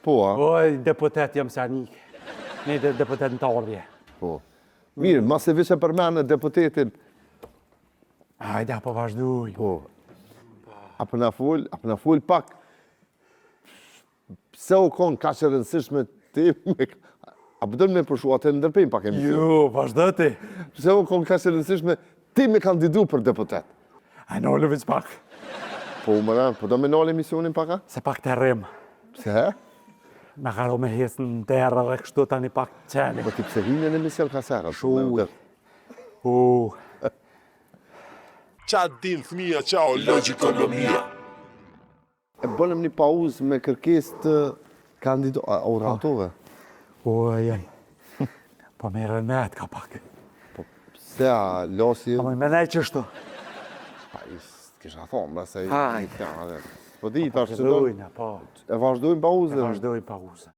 Po, a? O, deputet jam Sanik. Ne deputet në tardhje. Po. Mirë, mas e vishe përmenë deputetin. Hajde, po vazhduj. Po. Apo na fol pak. Pse u konë ka që rëndësishme ti me... A përdojnë me përshu atë në ndërpejmë pak emision? Jo, vazhdo ti. Pse u konë ka që rëndësishme ti me kandidu për deputet? A nolë vëq pak. Po, mëra, po do me nolë emisionin paka? Se pak të rrim. Pse? Me karo me hes në terra dhe kështu tani pak qeni. Po ti pse vinë në emision ka sera? Shuj. Qa din fëmija, qa o logikonomia. E bënëm një pauzë me kërkes të oratove. Ojej. Po me rënet ka pak. Pse a losi... Po me nej qështu. Pa, kisha thonë, bra se... Hajde. Po di, ta shtë Vazhdojnë, po. E vazhdojnë pauzën. Vazhdojnë pauzën.